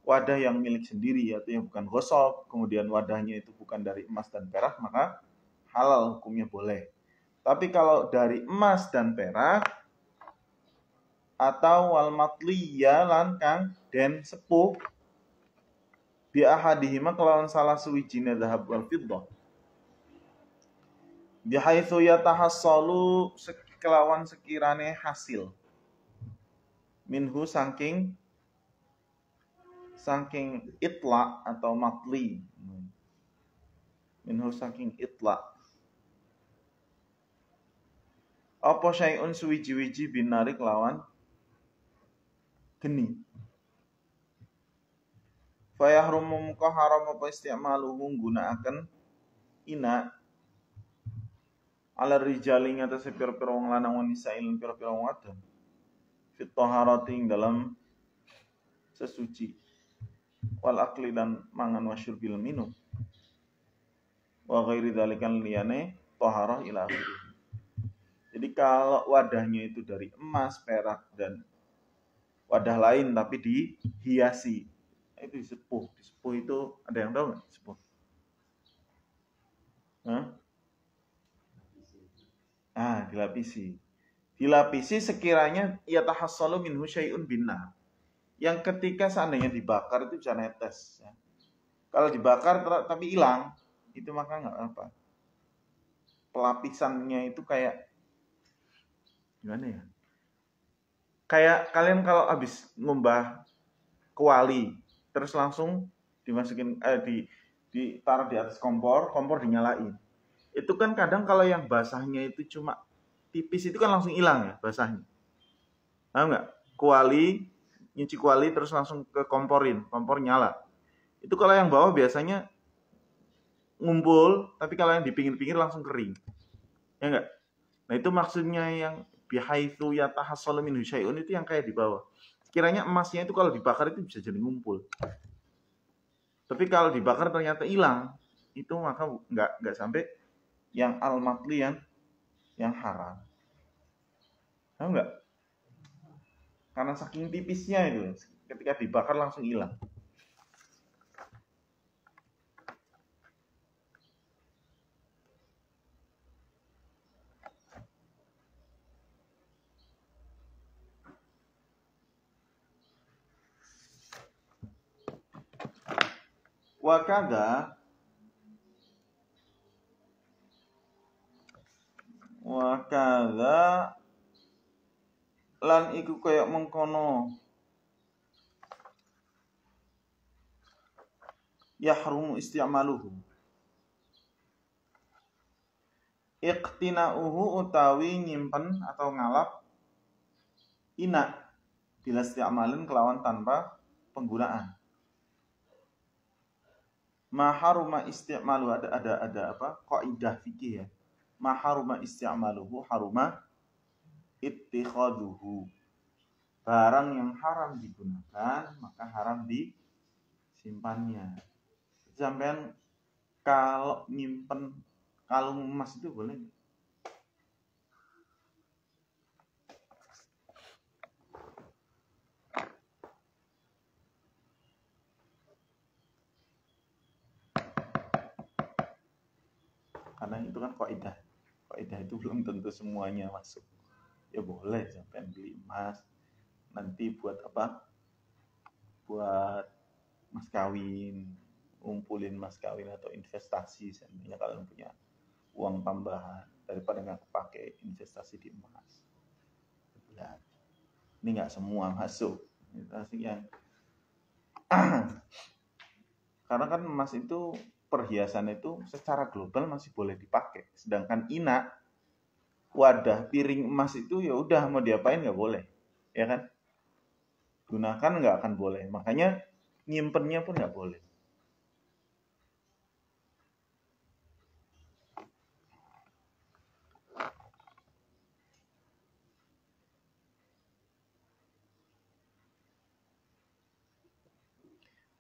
A: wadah yang milik sendiri, yaitu yang bukan ghosab, kemudian wadahnya itu bukan dari emas dan perak, maka halal hukumnya boleh. Tapi kalau dari emas dan perak, atau wal matliya lan kang den sepuh bi ahadihima kelawan salah suwijine dhahab wal fiddah bi haitsu yatahassalu kelawan sekirane hasil minhu saking itla atau matli minhu saking itla apa syai'un suwiji-wiji binari kelawan geni. Fa yahrumu muka haram apa isti'maluhu nggunakaken ina ala rijali ngatasi pira-pira wong lanang wanisa ilmu pira-pira wong wadon fit taharati dalam sesuci wal akli dan mangan wa syurbil minum wa ghairi dzalikan liyane taharah ila akhirih. Jadi kalau wadahnya itu dari emas, perak dan wadah lain tapi dihiasi, itu disepuh. Disepuh itu ada yang tahu nggak? Disepuh. Dilapisi. Dilapisi sekiranya yatahassalu minhu syai'un binnar. Yang ketika seandainya dibakar itu bisa netes. Ya. Kalau dibakar tapi hilang, itu maka nggak apa. Pelapisannya itu kayak gimana ya? Kayak kalian kalau habis ngumbah kuali, terus langsung dimasukin ditaruh di atas kompor dinyalain. Itu kan kadang kalau yang basahnya itu cuma tipis itu kan langsung hilang ya basahnya. Tahu nggak? Nyuci kuali terus langsung ke kompor nyala. Itu kalau yang bawah biasanya ngumpul, tapi kalau yang di pinggir-pinggir langsung kering. Ya enggak? Nah, itu maksudnya yang bihaitsu yatahassalu minhu syai'un itu yang kayak di bawah. Kiranya emasnya itu kalau dibakar itu bisa jadi ngumpul. Tapi kalau dibakar ternyata hilang, itu maka enggak sampai yang al-matli yang haram. Tahu enggak? Karena saking tipisnya itu, ketika dibakar langsung hilang. Wakada lan iku kayak mengkono yahrumu isti'maluhu iqtina'uhu utawi nyimpen atau ngalap ina bila isti'malin kelawan tanpa penggunaan. Maharuma isti'malu ada apa? Kaidah fikih ya. Maharuma isti'maluhu haruma ittikhaduhu. Barang yang haram digunakan maka haram disimpannya. Sampean kalau nyimpen kalung emas itu boleh nggak? Karena itu kan kaidah. Kaidah itu belum tentu semuanya masuk. Ya boleh sampai beli emas nanti buat apa? Buat mas kawin, ngumpulin mas kawin atau investasi seandainya kalian punya uang tambahan daripada nggak kepake investasi di emas. Ya, ini nggak semua masuk. Investasi yang karena kan emas itu perhiasan itu secara global masih boleh dipakai, sedangkan ina wadah piring emas itu ya udah mau diapain nggak boleh, ya kan? Gunakan nggak akan boleh, makanya nyimpennya pun nggak boleh.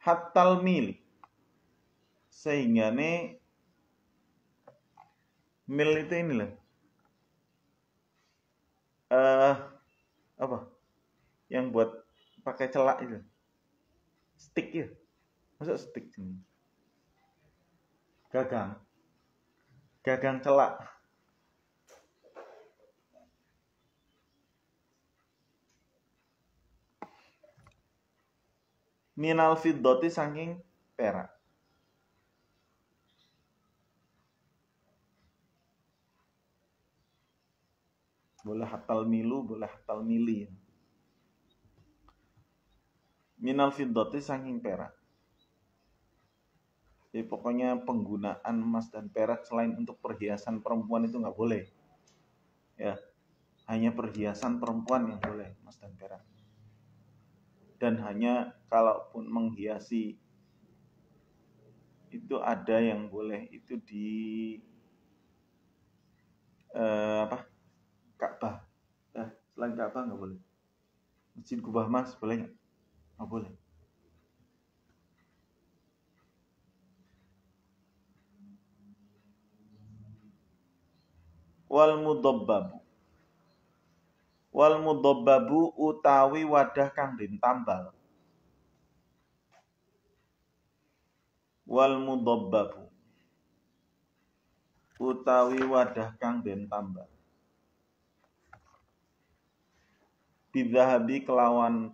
A: Hatal mil, sehingga nih mil itu ini loh, apa? Yang buat pakai celak itu, stick ya, masa stick ini? Gagang celak. Minal fiddati saking perak. Boleh hatal milu, boleh hatal mili. Minal fiddati saking perak. Jadi pokoknya penggunaan emas dan perak selain untuk perhiasan perempuan itu nggak boleh. Ya, hanya perhiasan perempuan yang boleh emas dan perak. dan hanya kalaupun menghiasi itu ada yang boleh itu di Ka'bah. Selain Ka'bah nggak boleh. Masjid Kubah Mas boleh nggak? Nggak boleh. Wal mudabbabu utawi wadah kang den tambal. Wal mudabbabu utawi wadah kang den tambal. Bidzahabi kelawan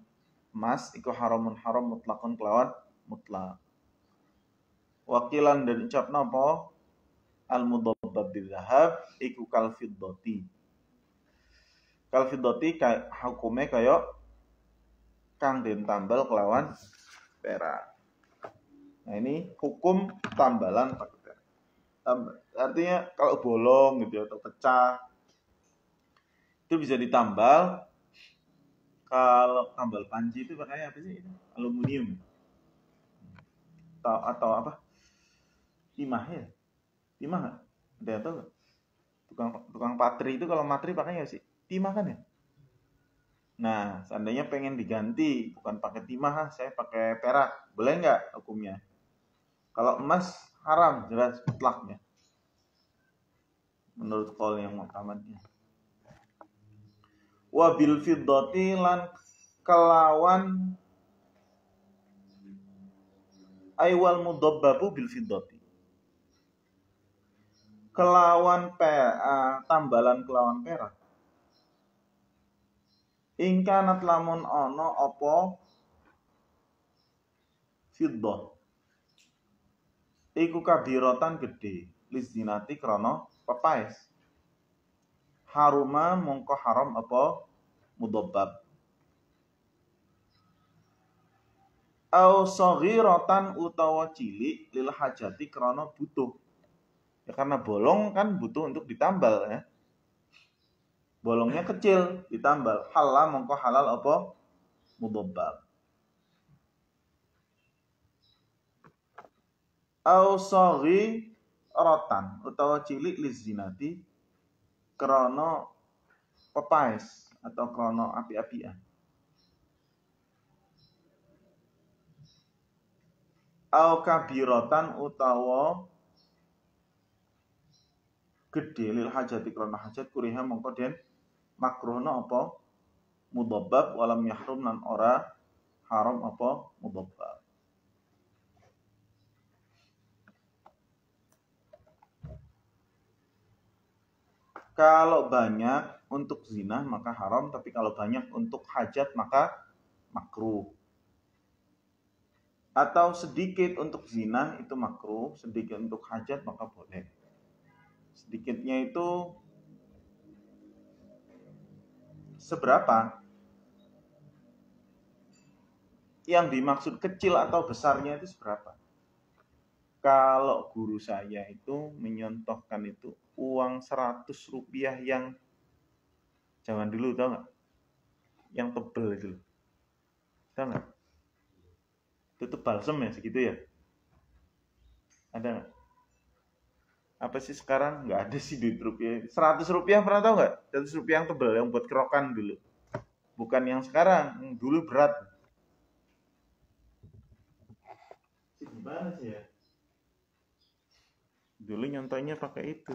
A: emas iku haramun haram mutlakun kelawan mutlak. Wakilan dan ucap napa al mudabbab bidzahab iku kal fiddati. Kal fiddati hukume kaya kang den tambal kelawan perak. Nah ini hukum tambalan pakai perak. Artinya kalau bolong gitu atau pecah itu bisa ditambal. Kalau tambal panci itu pakainya apa sih? Aluminium atau apa? Timah ya? Timah nggak? Ada yang tahu nggak? Tukang patri itu kalau matri pakainya sih timah kan ya? Nah, seandainya pengen diganti bukan pakai timah, saya pakai perak, boleh nggak hukumnya? Kalau emas haram jelas mutlaknya. Menurut qaul yang muhtamadnya. Wa bil fiddati lan kelawan aywal mudabbabu bil fiddati. Kelawan tambalan kelawan perak. Ingkanat lamun ana apa fiddah. Iku kabiratan gede lizinati krana pepaes. Haruma mongko haram apa mudabbab. Au saghiratan utawa cilik lil hajati krana butuh. Ya karena bolong kan butuh untuk ditambal ya. Bolongnya kecil ditambal. Halal mongko halal apa mudabbab. Au saghiratan utawa cilik lizinati krana pepaes atau krana api-apian. Au kabiratan utawa gede lil hajati krana hajat kuriha mongko den makruhna apa mudabbab walam yahrum lan ora haram apa mudabbab. Kalau banyak untuk zina maka haram, tapi kalau banyak untuk hajat maka makruh. Atau sedikit untuk zina itu makruh, sedikit untuk hajat maka boleh. Sedikitnya itu seberapa? Yang dimaksud kecil atau besarnya itu seberapa? Kalau guru saya itu menyontohkan itu uang 100 rupiah yang zaman dulu, tau nggak? Yang tebel itu, tau nggak? Itu balsem ya segitu ya? Ada nggak? Apa sih sekarang? Nggak ada sih duit rupiah. 100 rupiah pernah tau nggak? 100 rupiah yang tebel yang buat kerokan dulu. Bukan yang sekarang, yang dulu berat. Gimana sih ya? Dulu nyontohnya pakai itu.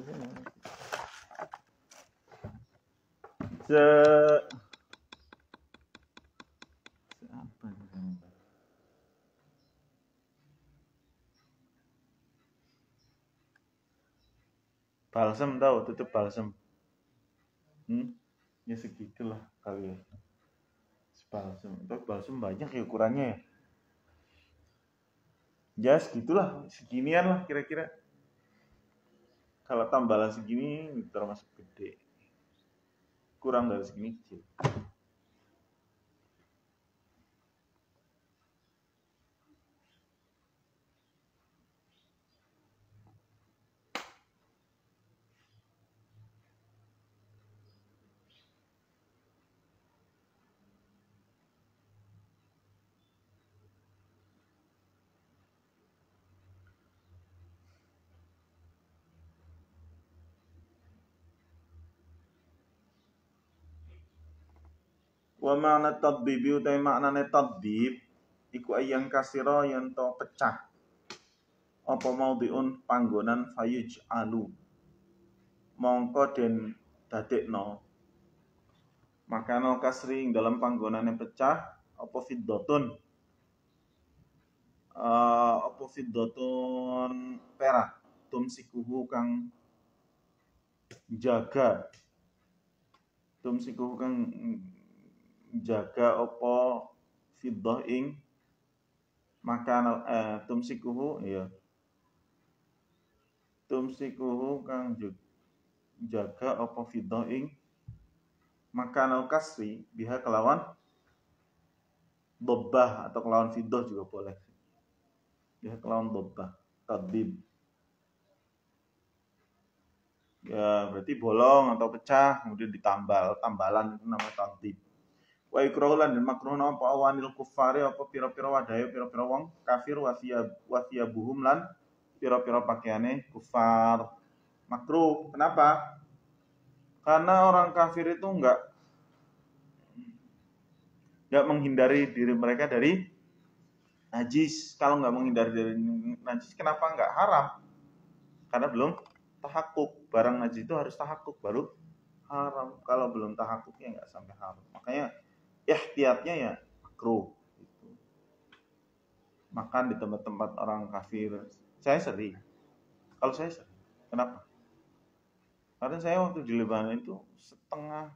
A: Balsem tahu, tutup balsem. Ya segitulah kali ya. Balsem. Tapi balsem banyak ya ukurannya ya. Ya segitulah, seginian lah kira-kira. Kalau tambalan segini termasuk gede. Kurang dari segini kecil. Wa ma'na tadbibi utai maknane tadbib iku ayang kasira yen to pecah apa maudhiun panggonan fayuj alu mongko den dadekno makana kasri ing dalam panggonane pecah apa fiddatun perak tumsikuhu kang jaga apa fiddah ing makana tumsikuhu kang jaga apa fiddah ing makana kasri biha kelawan dobbah atau kelawan fiddah juga boleh. Ya kelawan dobbah tadbib. Ya berarti bolong atau pecah kemudian tambalan itu namanya tadbib. Wa ikrahulan dan makruhna apa awanil kuffari apa pira-pira wadahe pira-pira wong kafir wasiya buhum lan pira-pira pakaiane kufar. Makruh. Kenapa? Karena orang kafir itu enggak menghindari diri mereka dari najis. Kalau enggak menghindari dari najis kenapa enggak haram? Karena belum tahakkuk. Barang najis itu harus tahakkuk baru haram. Kalau belum tahakkuknya enggak sampai haram. Makanya ihtiyatnya ya makruh gitu. Makan di tempat-tempat orang kafir. Saya sering. Kalau saya sering. Kenapa? Karena saya waktu di Lebanon itu setengah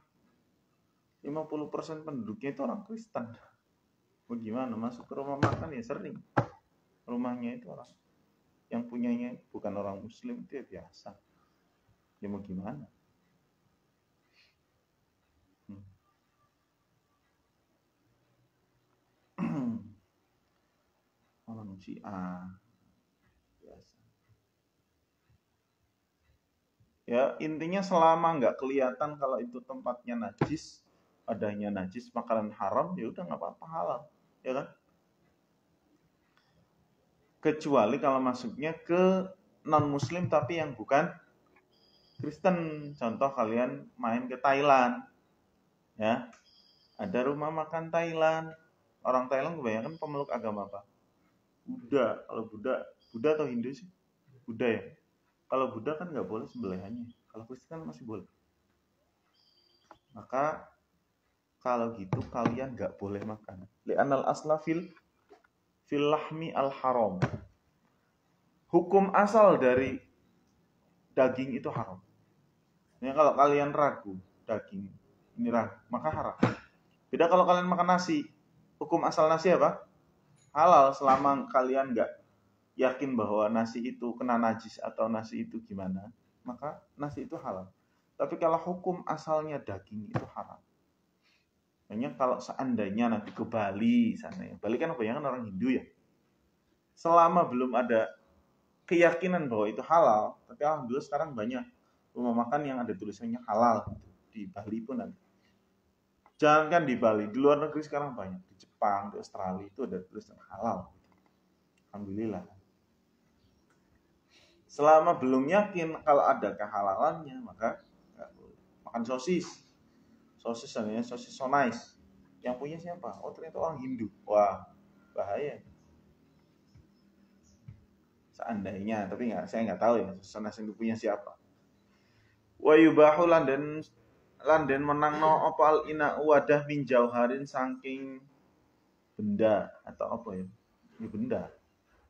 A: 50% penduduknya itu orang Kristen. Bagaimana masuk ke rumah makan ya sering. Rumahnya itu orang yang punyanya bukan orang Muslim itu ya biasa. Ya mau gimana? Orang Syiah biasa. Ya intinya selama nggak kelihatan kalau itu tempatnya najis, adanya najis makanan haram, ya udah nggak apa-apa halal, ya kan? Kecuali kalau masuknya ke non Muslim tapi yang bukan Kristen. Contoh kalian main ke Thailand, ya ada rumah makan Thailand. Orang Thailand kebanyakan pemeluk agama apa? Buddha. Kalau Buddha atau Hindu sih? Buddha ya. Kalau Buddha kan nggak boleh sembelihannya. Kalau Kristen kan masih boleh. Maka kalau gitu kalian nggak boleh makan. Li'anal asla fil lahmi al haram. Hukum asal dari daging itu haram. Ya, kalau kalian ragu daging ini ragu, maka haram. Beda kalau kalian makan nasi. Hukum asal nasi apa? Halal selama kalian nggak yakin bahwa nasi itu kena najis atau nasi itu gimana, maka nasi itu halal. Tapi kalau hukum asalnya daging itu haram. Makanya kalau seandainya nanti ke Bali sana, ya Bali kan kebanyakan orang Hindu ya. Selama belum ada keyakinan bahwa itu halal, tapi alhamdulillah sekarang banyak rumah makan yang ada tulisannya halal di Bali pun ada. Jangan kan di Bali, di luar negeri sekarang banyak, di Jepang, di Australia itu ada tulisan halal. Alhamdulillah. Selama belum yakin kalau ada kehalalannya, maka nggak boleh. Makan sosis namanya sosis so nice. Yang punya siapa? Oh ternyata orang Hindu. Wah bahaya. Seandainya, tapi saya nggak tahu ya sosis so nice itu punya siapa. Wa yubahu landen menangno opal ina wadah min jauharin saking benda atau apa ya? Ini benda.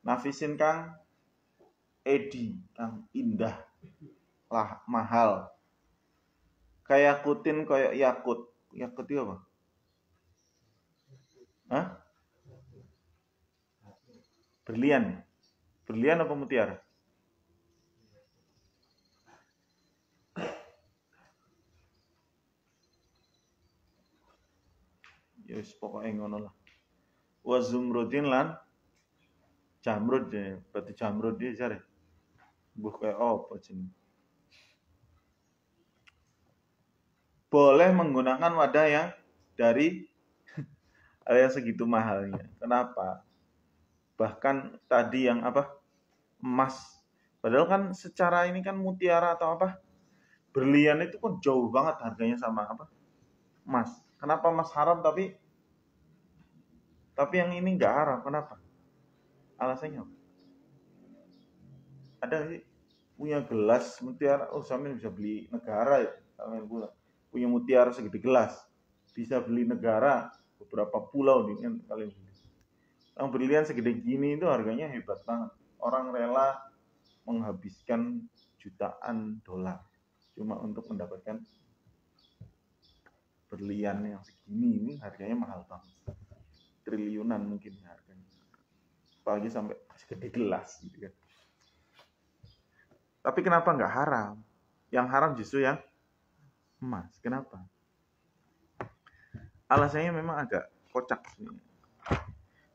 A: Nafisin kang edi kang indah lah mahal. Kayak kutin kayak yakut. Yakut itu apa? Hah? Berlian. Berlian apa mutiara? Ya wis pokoke ngono lah. Wa zumrudin lan jamrud ya. Berarti jamrud dia jare. Mbuh kayak apa jeneng? Boleh menggunakan wadah yang dari yang segitu mahalnya. Kenapa? Bahkan tadi yang apa? Emas. Padahal kan secara ini kan mutiara atau apa? Berlian itu kan jauh banget harganya sama apa? Emas. Kenapa emas haram tapi yang ini nggak haram? Kenapa? Alasannya apa? Ada nggak sih punya gelas mutiara? Oh, Samin bisa beli negara ya. Samin punya mutiara segede gelas, bisa beli negara beberapa pulau nih kan kalian beli. Yang berlian segede gini itu harganya hebat banget. Orang rela menghabiskan jutaan dolar cuma untuk mendapatkan berlian yang segini. Ini harganya mahal banget, triliunan mungkin harganya, apalagi sampai segede gelas gitu kan. Tapi kenapa nggak haram? Yang haram justru yang emas. Kenapa? Alasannya memang agak kocak sih.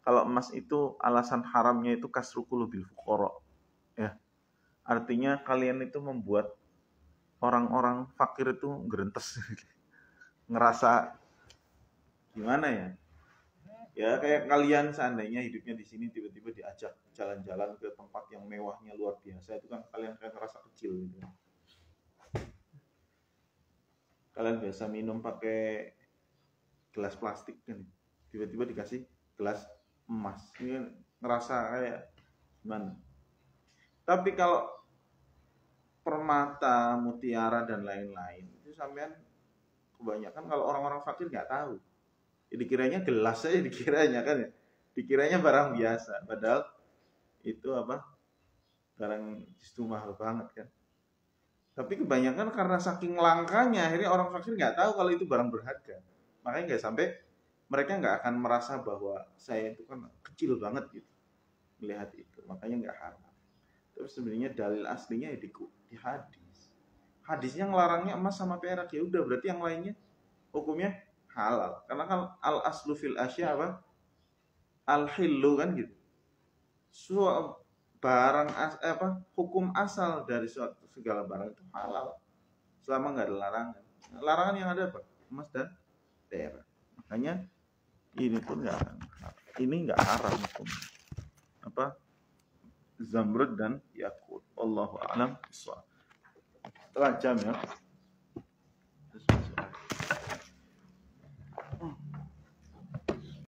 A: Kalau emas itu alasan haramnya itu kasrukul bil fuqara, ya. Artinya kalian itu membuat orang-orang fakir itu gerentes, ngerasa gimana ya? Ya kayak kalian seandainya hidupnya di sini tiba-tiba diajak jalan-jalan ke tempat yang mewahnya luar biasa, itu kan kalian kayak ngerasa kecil gitu. Kalian biasa minum pakai gelas plastik kan, tiba-tiba dikasih gelas emas, ini kan ngerasa kayak gimana. Tapi kalau permata, mutiara dan lain-lain itu sampean kebanyakan kalau orang-orang fakir nggak tahu. Ya, dikiranya gelas aja dikiranya kan ya. Dikiranya barang biasa, padahal itu apa? Barang justru mahal banget kan. Tapi kebanyakan karena saking langkanya akhirnya orang fakir nggak tahu kalau itu barang berharga. Makanya nggak sampai mereka nggak akan merasa bahwa saya itu kan kecil banget gitu melihat itu. Makanya nggak haram. Terus sebenarnya dalil aslinya ya di hadis. Hadisnya ngelarangnya emas sama perak, ya udah berarti yang lainnya hukumnya halal. Karena kan al aslu fil asya apa? Al hillu kan gitu. Barang hukum asal dari suatu segala barang itu halal selama nggak ada larangan. Larangan yang ada apa? Emas dan perak. Makanya ini pun nggak haram hukum. Apa? Zamrud dan yakut. Wallahu a'lam bishawab. Setengah jam ya.